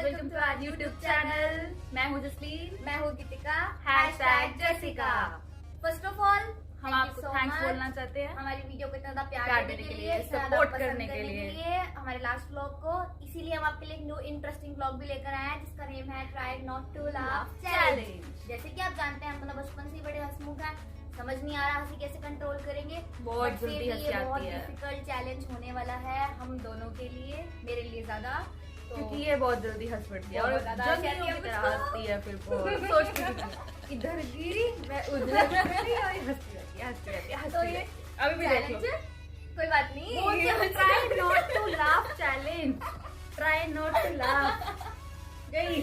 Welcome to our YouTube channel. मैं हूँ जसलीन, मैं हूँ Geetika #Jessica. First of all हम आपको थैंक्स बोलना चाहते हैं हमारी वीडियो को इतना ज्यादा प्यार देने के लिए, सपोर्ट करने के लिए, हमारे लास्ट व्लॉग को। इसीलिए हम आपके लिए न्यू इंटरेस्टिंग व्लॉग भी लेकर आए हैं जिसका नेम है try not to laugh challenge. जैसे कि आप जानते हैं हम दोनों बचपन से ही बड़े हंसमुख हैं, समझ नहीं आ रहा हंसी कैसे कंट्रोल करेंगे। बहुत जल्दी हंसी बहुत आती है डिफिकल्ट चैलेंज होने वाला है हम दोनों के लिए, मेरे लिए ज्यादा, क्योंकि ये बहुत जल्दी हंस पड़ती है और जंगलियों की तरह हंसती है। फिर बहुत सोचती है इधर गिरी मैं उधर गिरी और हंसती रहती है। अभी भी देख लो, कोई बात नहीं। Try not to laugh challenge, try not to laugh. गई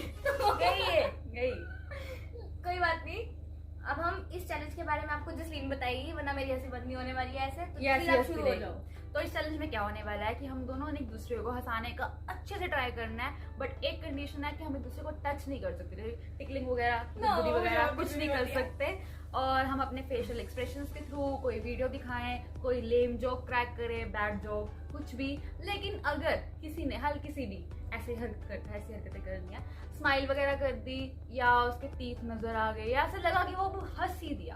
कोई बात नहीं। अब हम इस चैलेंज के बारे में आपको जसलीन बताएगी, वरना मेरी हंसी बंद नहीं होने वाली है ऐसे। तो yes, आप शुरू हो जाओ। तो इस चैलेंज में क्या होने वाला है कि हम दोनों ने एक दूसरे को हंसाने का अच्छे से ट्राई करना है, बट एक कंडीशन है कि हम एक दूसरे को टच नहीं कर सकते, टिकलिंग वगैरह गुदगुदी वगैरह कुछ नहीं कर सकते। और हम अपने फेशियल एक्सप्रेशंस के थ्रू कोई वीडियो दिखाएं, कोई लेम जोक क्रैक करे, बैड जोक, कुछ भी। लेकिन अगर किसी ने हल्की सी भी ऐसी हरकतें कर दी, स्माइल वगैरह कर दी, या उसके टीथ नजर आ गए, या ऐसा लगा कि वो हंस ही दिया,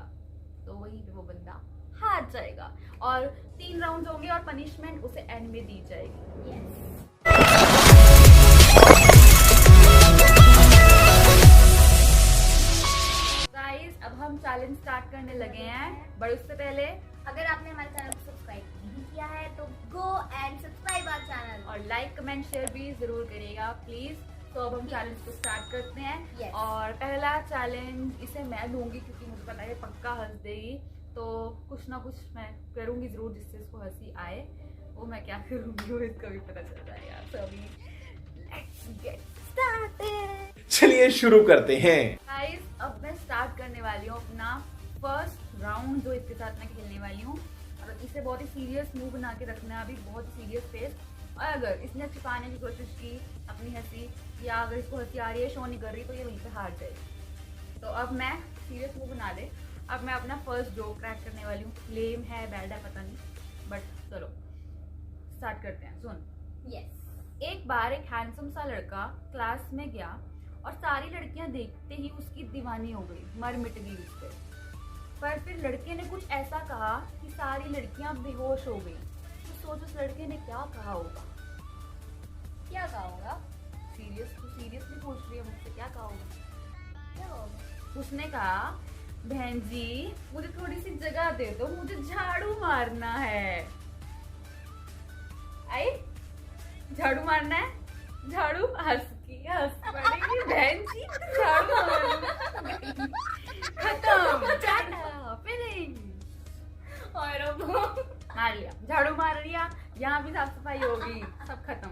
तो वहीं पे वो बंदा हार जाएगा। और 3 राउंड होंगे और पनिशमेंट उसे एंड में दी जाएगी। गाइस, अब हम चैलेंज स्टार्ट करने लगे हैं, बट उससे पहले अगर आपने हमारे चैनल को सब्सक्राइब नहीं किया है तो go and subscribe our channel और लाइक कमेंट शेयर भी जरूर करिएगा प्लीज। तो अब हम चैलेंज को स्टार्ट करते हैं। Yes. और पहला चैलेंज इसे मैं लूंगी क्योंकि मुझे पता है पक्का हंस देगी, तो कुछ ना कुछ मैं करूंगी जरूर जिससे इसको हंसी आए। वो मैं क्या करूंगी वो इसका भी पता चल जाएगा। तो अभी लेट्स गेट स्टार्टेड। चलिए शुरू करते हैं। गाइस, अब मैं स्टार्ट करने वाली हूँ अपना फर्स्ट राउंड जो इसके साथ मैं खेलने वाली हूँ। और इसे बहुत ही सीरियस मुंह बना के रखना है, अभी बहुत ही सीरियस फेस। और अगर इसने छिपाने की कोशिश की अपनी हंसी, या अगर इसको हंसी आ रही है, शो नहीं कर रही, तो ये वहीं पे हार जाएगी। तो अब मैं सीरियस मुंह बना दे। अब मैं अपना फर्स्ट जोक क्रैक करने वाली हूँ। लेम है, बैड है, पता नहीं, बट चलो स्टार्ट करते हैं। सुन। एक बार एक हैंडसम सा लड़का क्लास में गया और सारी लड़कियां देखते ही उसकी दीवानी हो गई, मर मिट गई उस पर फिर लड़के ने कुछ ऐसा कहा कि सारी लड़कियां बेहोश हो गई। तो सोच उस लड़के ने क्या कहा होगा? क्या कहा होगा? सीरियसली पूछ रही है मुझसे, क्या कहा होगा? क्या होगा? उसने कहा, बहन जी मुझे थोड़ी सी जगह दे दो, मुझे झाड़ू मारना है। आई झाड़ू मारना है, झाड़ू हंस पड़ेगी, बहन जी झाड़ू मारना। खत्म, फिनिश। और मार लिया, झाड़ू मार लिया, यहाँ भी साफ सफाई होगी, सब खत्म।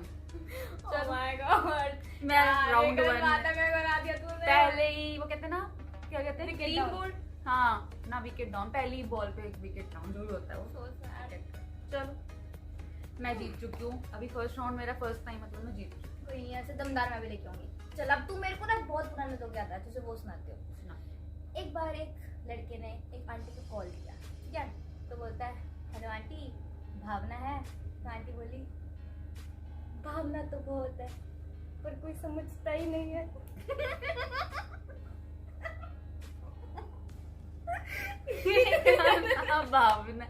Oh my God, मैं राउंड 1 बना दिया तूने। पहले ही वो कहते ना, क्या कहते हैं, Wicket टीम down। बोर्ड, हाँ ना, विकेट डाउन। पहली बॉल पे एक विकेट डाउन जो भी होता है वो। चलो मैं जीत चुकी हूँ अभी। फर्स्ट राउंड मेरा फर्स्ट टाइम, मतलब मैं जीत चुकी हूँ। कोई नहीं, ऐसे दमदार मैं भी लेके आऊंगी। चल अब तू मेरे को ना बहुत पुराना जोक याद है, तुझे वो सुनाती हूँ। एक बार एक लड़के ने एक आंटी को कॉल किया, ठीक है? तो बोलता है, हेलो आंटी, भावना है? तो आंटी बोली, भावना तो बहुत है पर कोई समझता ही नहीं है। भावना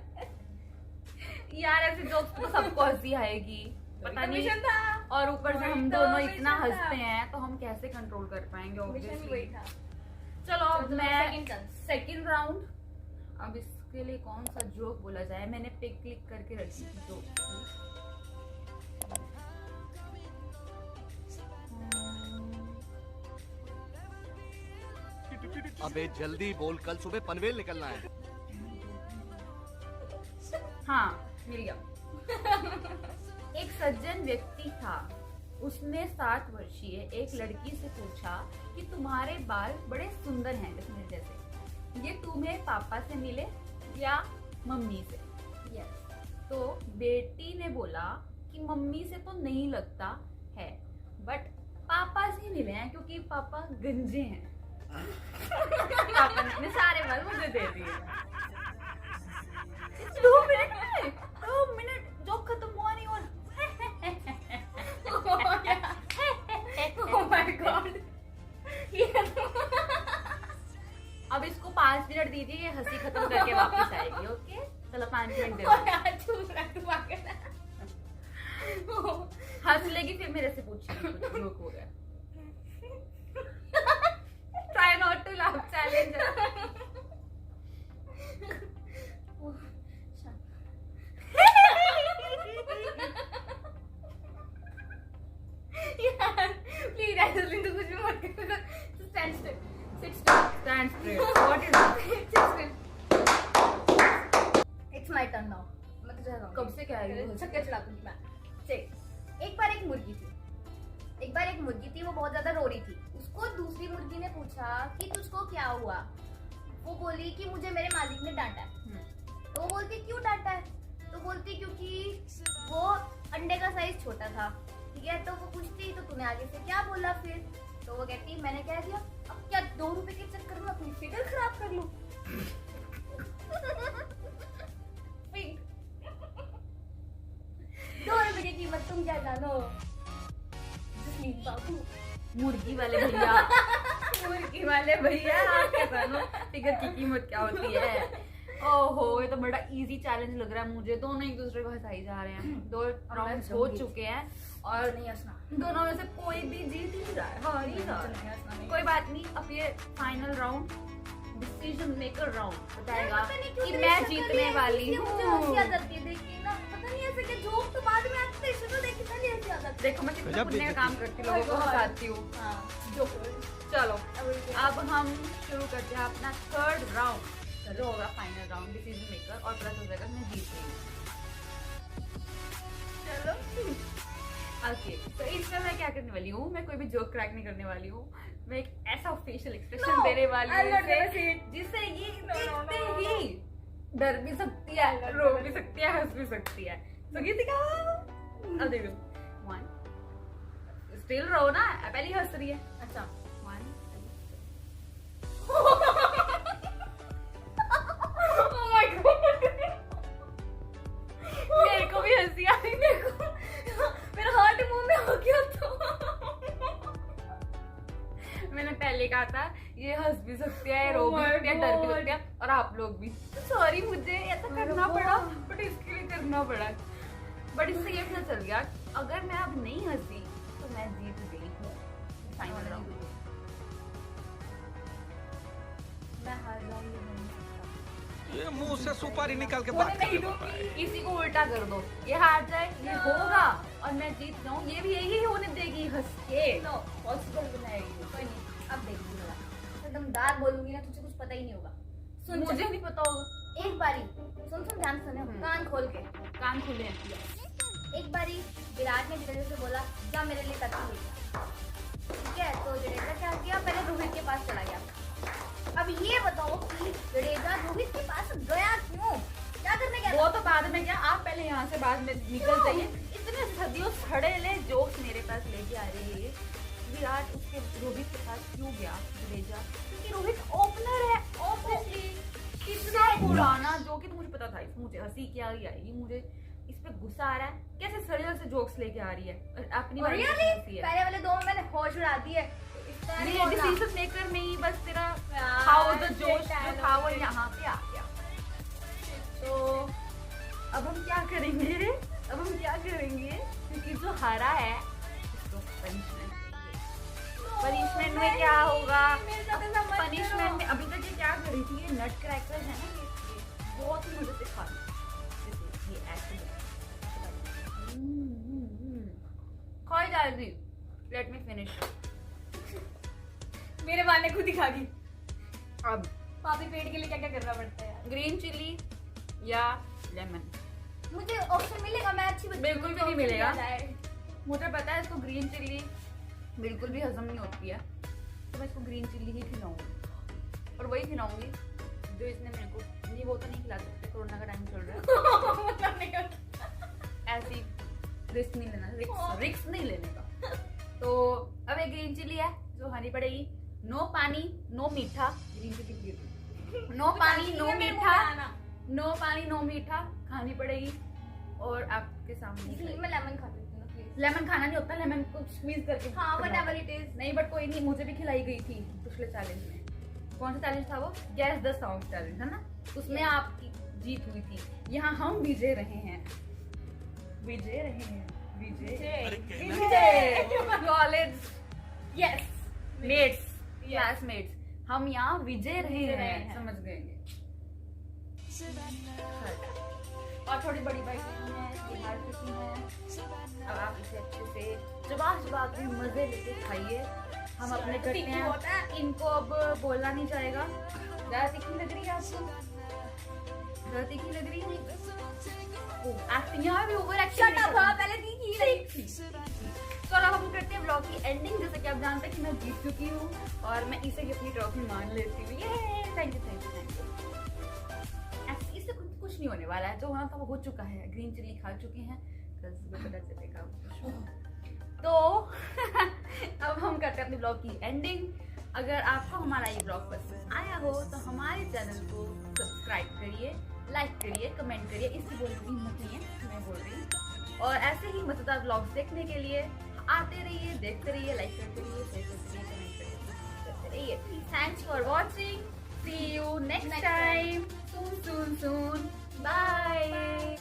यार, ऐसे जोक्स तो सबको हंसी आएगी, पता नहीं। और ऊपर से हम दोनों इतना हंसते हैं तो हम कैसे कंट्रोल कर पाएंगे ऑब्वियसली। चलो अब मैं सेकंड राउंड। अब इसके लिए कौन सा जोक बोला जाए? मैंने पिक क्लिक करके रखी थी जोक। अबे जल्दी बोल, कल सुबह पनवेल निकलना है। हाँ मिल गया। एक सज्जन व्यक्ति था, उसने 7 वर्षीय एक लड़की से पूछा कि तुम्हारे बाल बड़े सुंदर हैं मेरे जैसे, ये तुम्हें पापा से मिले या मम्मी से? तो बेटी ने बोला कि मम्मी से तो नहीं लगता है, बट पापा से मिले हैं क्योंकि पापा गंजे हैं। पापा ने अपने सारे बाल मुझे दे दिए। 2 मिनट जोक खत्म हुआ नहीं और Oh my हंसी खत्म करके वापस आएगी। ओके चलो 5 मिनट दे दो। यार चुप रह तू पागल है। हंस लेगी फिर मेरे से पूछेगी कुछ जोक हो गया। Try not to laugh challenge. यार प्लीज ऐसे बिंदु कुछ भी मत कर। Stand still, sit stand straight. What is still. It's my turn now. मैं तुझे बताऊंगी कब से क्या है ये? छक्के चढ़ा दूंगी मैं। चल एक बार एक मुर्गी थी। वो बहुत ज्यादा रो रही थी। उसको दूसरी मुर्गी ने पूछा कि तुझको क्या हुआ। वो बोली कि मुझे मेरे मालिक ने डांटा है। तो वो बोलती क्यों डांटा है? तो बोलती क्योंकि वो अंडे का साइज छोटा था। ठीक है, तो वो पूछती तो तूने आगे से क्या बोला फिर? तो वो कहती मैंने कह दिया अब क्या 2 रुपए के चक्कर में अपनी फिगर खराब कर लूं। 2 रुपए की कीमत तुम क्या जानो जसमीत बाबू। मुर्गी वाले भैया आप क्या जानो फिगर की कीमत क्या होती है। ओहो ये तो बड़ा इजी चैलेंज लग रहा है मुझे। दोनों एक दूसरे को हंसाई जा रहे हैं। 2 राउंड हो चुके हैं और नहीं हंसना। दोनों में से कोई भी जीत ही नहीं रहा है, हार ही रहा है। कोई बात नहीं, अब ये final round decision maker round बताएगा कि मैं जीतने वाली हूँ। देखो मैं कितना पुण्य का काम करती हूँ, लोगों को हंसाती हूँ। चलो अब हम शुरू करते हैं अपना 3rd राउंड जो होगा फाइनल राउंड डिसीजन मेकर और पता चल जाएगा मैं जीत रही हूँ। चलो ओके तो इसमें मैं क्या करने वाली हूँ, मैं कोई भी जोक क्रैक नहीं करने वाली हूँ। मैं एक ऐसा फेशियल एक्सप्रेशन देने वाली हूँ जिससे ये देखते ही डर भी सकती है, रो भी सकती है, हंस भी सकती है। तो गीत का अब देखो 1 स्टिल रो ना, पहले हंस रही है। अच्छा 1 Oh my God! मेरे को भी हंसी आ रही है। मेरा हार्ट मुंह में हो गया तो मैंने पहले कहा था ये हंस भी सकती है, रो भी सकती है, डर भी सकती है और आप लोग भी। सॉरी मुझे ऐसा करना पड़ा बट इसके लिए करना पड़ा। बट इससे ये पता चल गया अगर मैं अब नहीं हंसी तो मैं जीत गई हूँ फाइनल राउंड। मैं हार जाऊंगी। ये मुंह से सुपारी निकाल के बात कर रहे हो। इसी को उल्टा कर दो, ये हार जाए ये होगा और मैं जीत जाऊँ, ये भी यही होने देगी हंस के। नो पॉसिबल बनाएगी। कोई नहीं, अब देखिए जरा दमदार बोलूंगी ना तुझे कुछ पता ही नहीं होगा। सुन मुझे नहीं पता होगा। एक बारी सुन ध्यान सुने, कान खोल के। कान खुले हैं। एक बारी विराट ने जडेजा से बोला जा मेरे लिए टक्कर लेके आ। ठीक है, तो जडेजा क्या किया, पहले रोहित के पास चला गया। अब ये बताओ कि जडेजा रोहित के पास गया क्यों, क्या करने गया? वो तो बाद में क्या, आप पहले यहाँ से बाद में निकल जाइए। इतने सदियों खड़े जोक्स मेरे पास लेके आ रही है। विराट उसके रोहित के पास क्यों गया जडेजा? क्योंकि रोहित ओपनर है ऑब्वियसली। कितना पुराना जो कि मुझे पता था। मुझे हंसी क्या ही आएगी, मुझे इस पे गुस्सा आ रहा है। कैसे सड़ियों से जोक्स लेके आ रही है अपनी वाली है। पहले वाले 2 में मैंने होश उड़ा दी है। ये डिसीजन मेकर में ही बस तेरा हाउ द जोश जो था वो यहाँ पे आ गया। तो अब हम क्या करेंगे, क्योंकि जो हारा है उसको पनिशमेंट देंगे। पनिशमेंट में क्या होगा, पनिशमेंट में अभी तक ये क्या कर रही थी, ये नट क्रैकर्स है ना, ये बहुत ही मजे से खा रही। ये ऐसे खाई जा रही। Let me finish. मेरे बाल ने खुद ही खा गई। अब पापी पेट के लिए क्या क्या करना पड़ता है? ग्रीन चिली या लेमन? मुझे ऑप्शन मिलेगा? मैं अच्छी बच्ची बिल्कुल भी नहीं मिलेगा। मुझे पता है इसको ग्रीन चिली बिल्कुल भी हजम नहीं होती है, तो मैं इसको ग्रीन चिली ही खिलाऊंगी और वही खिलाऊंगी जो इसने मेरे को। नहीं वो तो नहीं खिला सकते, कोरोना का टाइम चल रहा है। ऐसी रिस्क नहीं लेना, रिस्क नहीं लेने का। तो अब एक ग्रीन चिली है जो खानी पड़ेगी। नो पानी नो मीठा। ग्रीन चिली नो पानी नो मीठा, नो पानी नो मीठा खानी पड़ेगी। और आपके सामने मैं लेमन खा लेती हूँ प्लीज। लेमन खाना नहीं होता, लेमन को स्क्वीज करके। हाँ व्हाटएवर इट इज। नहीं बट कोई नहीं, मुझे भी खिलाई गई थी पिछले चैलेंज में। कौन सा चैलेंज था वो? गैस द सॉन्ग चैलेंज है ना, उसमें आपकी जीत हुई थी। यहाँ हम विजय रहे हैं, विजय रहे हैं, विजय कॉलेज यस मेट्स, क्लासमेट्स, हम यहाँ विजय रहे हैं, समझ गए। और थोड़ी बड़ी बाइक हैं, ये हार चुकी हैं। अब आप इसे अच्छे से चबा के मजे लेके खाइए। हम अपने करते हैं, इनको अब बोलना नहीं जाएगा। ज़्यादा तीखी लग रही है आपको? ज़्यादा तीखी लग रही है? एक्टिंग यहाँ भी ओवर एक्टिंग पहले तीखी रही। तो अब हम करते हैं व्लॉग की एंडिंग। जैसे कि आप जानते हैं कि मैं जीत चुकी हूँ और मैं इसे ही अपनी ट्रॉफी मान लेती हूँ। ये थैंक यू। इससे कुछ नहीं होने वाला है, जो होना था वो हो चुका है। ग्रीन चिल्ली खा चुके हैं, पता चलेगा। तो अब हम करते हैं अपने ब्लॉग की एंडिंग। अगर आपको हमारा ये ब्लॉग पसंद आया हो तो हमारे चैनल को सब्सक्राइब करिए, लाइक करिए, कमेंट करिए। इसकी बोलने की हिम्मत नहीं है, मैं बोल रही हूँ। और ऐसे ही मजेदार ब्लॉग्स देखने के लिए आते रहिए, देखते रहिए, लाइक करते रहिए, शेयर करते रहिए, कमेंट करते रहिए। Thanks for watching, see you next time, soon. Bye.